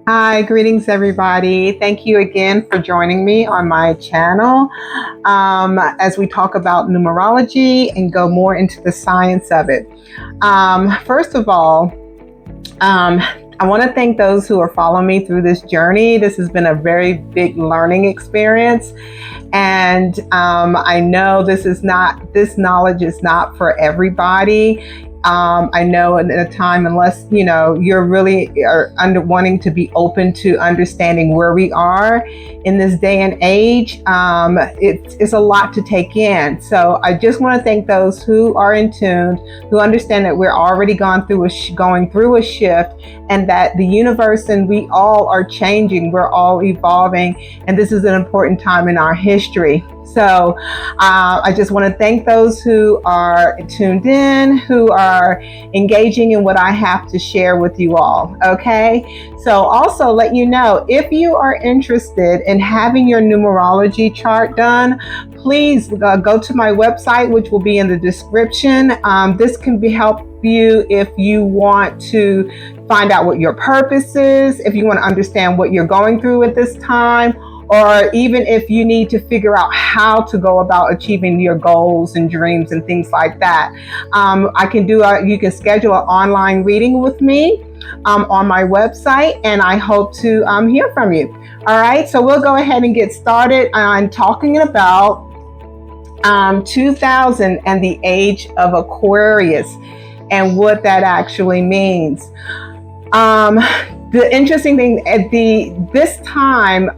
Hi, greetings everybody. Thank you again for joining me on my channel as we talk about numerology and go more into the science of it. First of all, I want to thank those who are following me through this journey. This has been a very big learning experience. And I know this knowledge is not for everybody. I know in a time, unless you're really are wanting to be open to understanding where we are in this day and age, it's a lot to take in. So I just want to thank those who are in tune, who understand that we're already going through a shift, and that the universe and we all are changing. We're all evolving, and this is an important time in our history. So I just want to thank those who are tuned in, who are engaging in what I have to share with you all. Okay. So also let you know, if you are interested in having your numerology chart done, please go to my website, which will be in the description. This can help you if you want to find out what your purpose is, if you want to understand what you're going through at this time, or even if you need to figure out how to go about achieving your goals and dreams and things like that. You can schedule an online reading with me on my website, and I hope to hear from you. All right, so we'll go ahead and get started on talking about 2000 and the age of Aquarius and what that actually means. The interesting thing at this time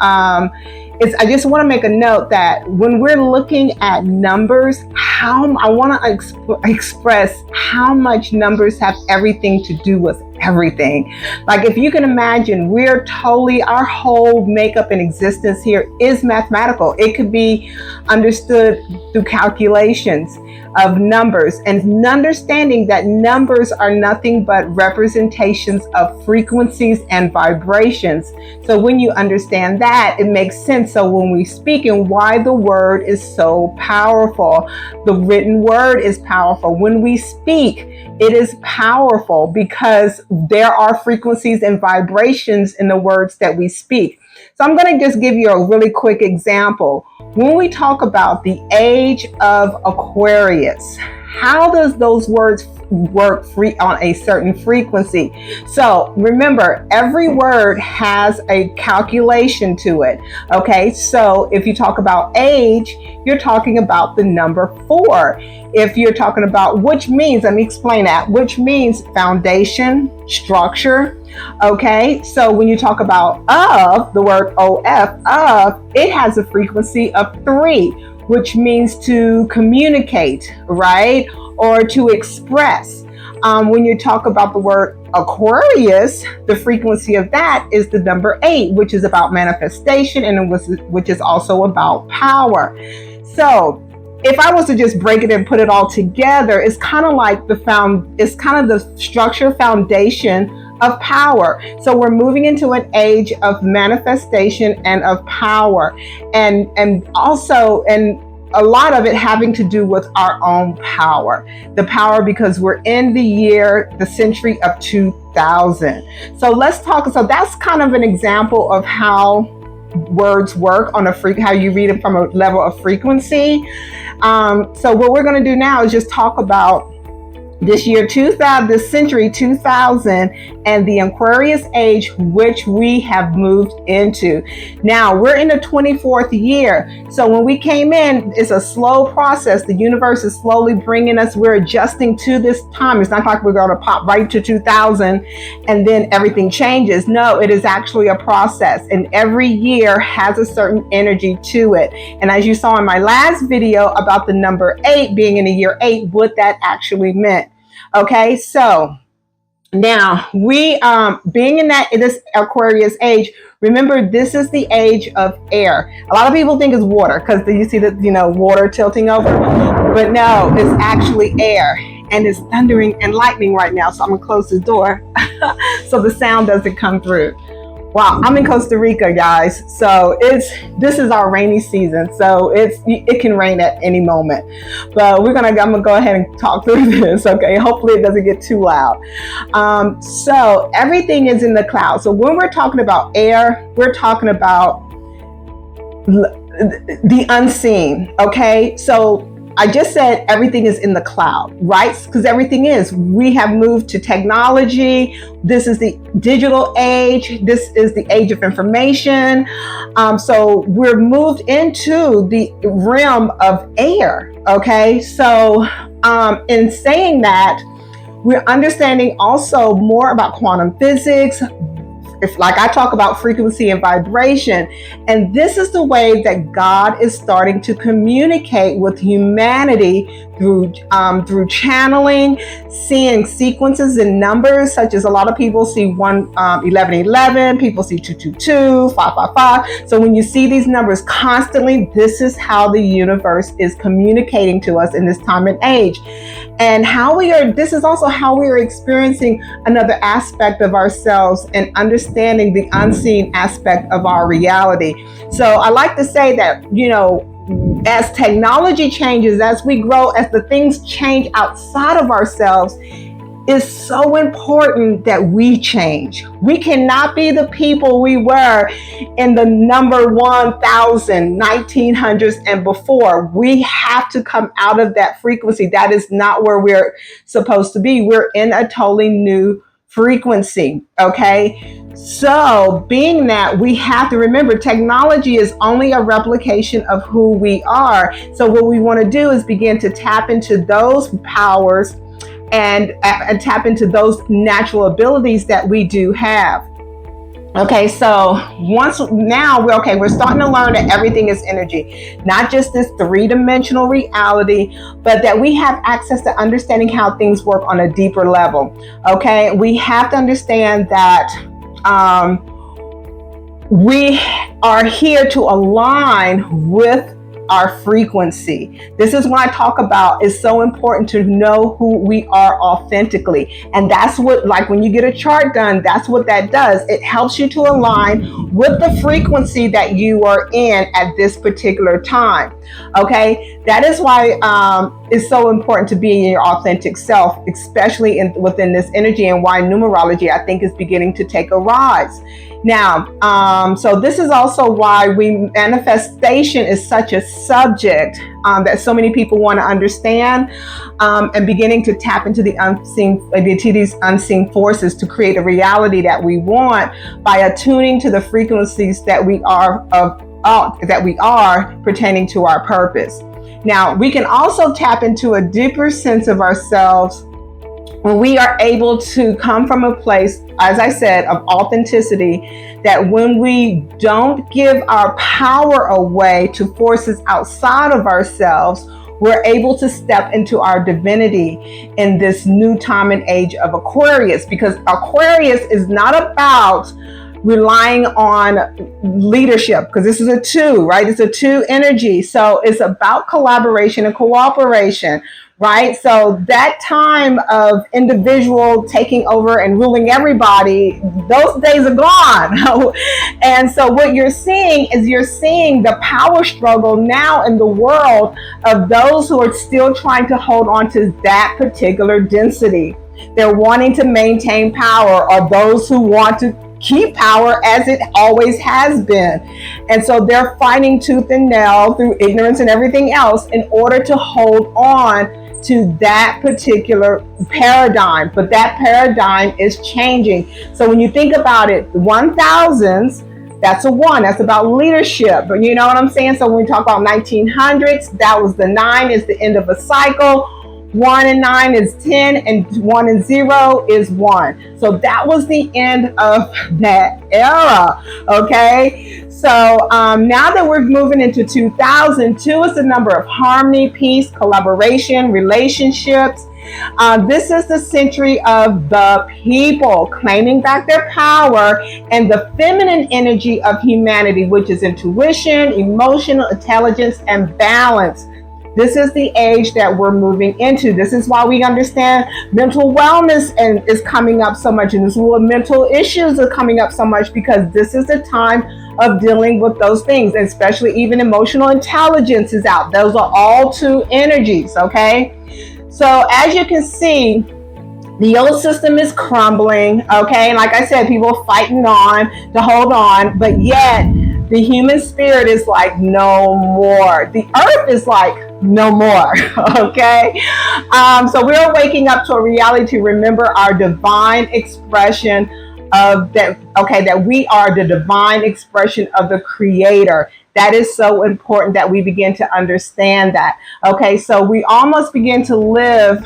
is, I just want to make a note that when we're looking at numbers, I want to express how much numbers have everything to do with everything. Like, if you can imagine, our whole makeup and existence here is mathematical. It could be understood through calculations of numbers, and understanding that numbers are nothing but representations of frequencies and vibrations. So when you understand that, it makes sense. So when we speak, and why the word is so powerful, the written word is powerful. When we speak, it is powerful because there are frequencies and vibrations in the words that we speak. So I'm going to just give you a really quick example. When we talk about the age of Aquarius, how does those words work on a certain frequency? So remember, every word has a calculation to it. Okay, so if you talk about age, you're talking about the number 4. If you're talking about, which means, let me explain that, which means foundation, structure. Okay, so when you talk about of, the word of, it has a frequency of 3, which means to communicate, right? Or to express. When you talk about the word Aquarius, the frequency of that is the number 8, which is about manifestation, and which is also about power. So if I was to just break it and put it all together, it's kind of like the structure, foundation of power. So we're moving into an age of manifestation and of power, and a lot of it having to do with our own power. The power, because we're in the century of 2000. So so that's kind of an example of how words work on how you read them from a level of frequency. So what we're going to do now is just talk about this year 2000, this century 2000, and the Aquarius age, which we have moved into. Now we're in the 24th year. So when we came in, it's a slow process. The universe is slowly bringing us, we're adjusting to this time. It's not like we're going to pop right to 2000 and then everything changes. No, it is actually a process, and every year has a certain energy to it. And as you saw in my last video about the number 8 being in the year 8, what that actually meant. Okay, so now we being in this Aquarius age, remember, this is the age of air. A lot of people think it's water because you see that, water tilting over, but no, it's actually air, and it's thundering and lightning right now. So I'm gonna close the door so the sound doesn't come through. Wow, I'm in Costa Rica, guys. So this is our rainy season. So it can rain at any moment. But I'm gonna go ahead and talk through this. Okay, hopefully it doesn't get too loud. So everything is in the cloud. So when we're talking about air, we're talking about the unseen. Okay, so I just said everything is in the cloud, right? Because everything is. We have moved to technology. This is the digital age. This is the age of information. So we're moved into the realm of air. Okay, so in saying that, we're understanding also more about quantum physics. If, like I talk about frequency and vibration, and this is the way that God is starting to communicate with humanity through channeling, seeing sequences in numbers, such as a lot of people see 1111, people see 222, 555. So when you see these numbers constantly, this is how the universe is communicating to us in this time and age. And this is also how we are experiencing another aspect of ourselves and understanding the unseen aspect of our reality. So I like to say that, as technology changes, as we grow, as the things change outside of ourselves, it's so important that we change. We cannot be the people we were in the number 1000, 1900s and before. We have to come out of that frequency. That is not where we're supposed to be. We're in a totally new frequency, okay? So being that, we have to remember technology is only a replication of who we are. So what we want to do is begin to tap into those powers and tap into those natural abilities that we do have. Okay, so we're starting to learn that everything is energy, not just this three-dimensional reality, but that we have access to understanding how things work on a deeper level. Okay, we have to understand that we are here to align with our frequency. This is what I talk about. It's so important to know who we are authentically. And that's what, like when you get a chart done, that's what that does. It helps you to align with the frequency that you are in at this particular time. Okay. That is why it's so important to be in your authentic self, especially within this energy, and why numerology, I think, is beginning to take a rise. Now, so this is also why manifestation is such a subject that so many people want to understand, and beginning to tap into the these unseen forces to create a reality that we want by attuning to the frequencies that we are pertaining to our purpose. Now, we can also tap into a deeper sense of ourselves when we are able to come from a place, as I said, of authenticity, that when we don't give our power away to forces outside of ourselves, we're able to step into our divinity in this new time and age of Aquarius, because Aquarius is not about relying on leadership, because this is a 2, right? It's a 2 energy. So it's about collaboration and cooperation, right? So that time of individual taking over and ruling everybody, those days are gone. And so what you're seeing the power struggle now in the world of those who are still trying to hold on to that particular density. They're wanting to maintain power, or those who want to keep power as it always has been. And so they're fighting tooth and nail through ignorance and everything else in order to hold on to that particular paradigm. But that paradigm is changing. So when you think about it, 1000s, that's a 1. That's about leadership. But you know what I'm saying? So when we talk about 1900s, that was the 9 is the end of a cycle. 1 and 9 is 10, and 1 and 0 is 1. So that was the end of that era. Okay. So now that we're moving into 2002 is the number of harmony, peace, collaboration, relationships. This is the century of the people claiming back their power and the feminine energy of humanity, which is intuition, emotional intelligence, and balance. This is the age that we're moving into. This is why we understand mental wellness and is coming up so much, and this is why mental issues are coming up so much, because this is the time of dealing with those things, especially even emotional intelligence is out. Those are all two energies, okay? So as you can see, the old system is crumbling, okay? Like I said, people are fighting on to hold on, but yet the human spirit is like, no more. The earth is like, no more, okay? So we're waking up to a reality to remember our divine expression of that, okay, that we are the divine expression of the Creator. That is so important that we begin to understand that, okay? So we almost begin to live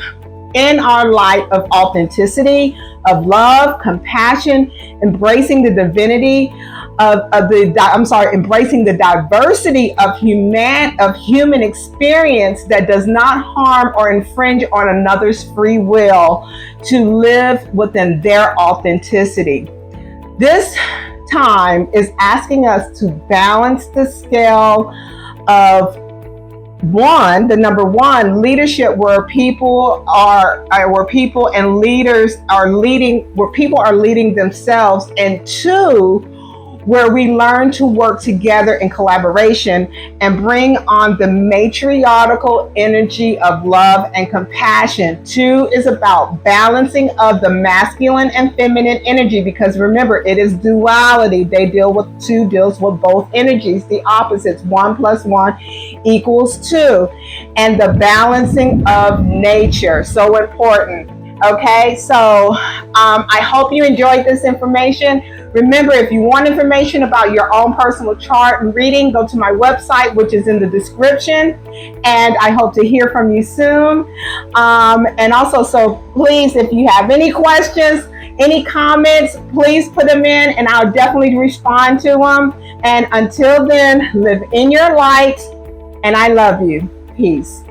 in our light of authenticity, of love, compassion, embracing the divinity embracing the diversity of human experience that does not harm or infringe on another's free will to live within their authenticity. This time is asking us to balance the scale of the number one, leadership, where people and leaders are leading, where people are leading themselves, and two, where we learn to work together in collaboration and bring on the matriarchal energy of love and compassion. Two is about balancing of the masculine and feminine energy, because remember, it is duality. Two deals with both energies, the opposites. 1 + 1 = 2. And the balancing of nature, so important. Okay, so I hope you enjoyed this information. Remember, if you want information about your own personal chart and reading, go to my website, which is in the description. And I hope to hear from you soon. And also, so please, if you have any questions, any comments, please put them in and I'll definitely respond to them. And until then, live in your light. And I love you. Peace.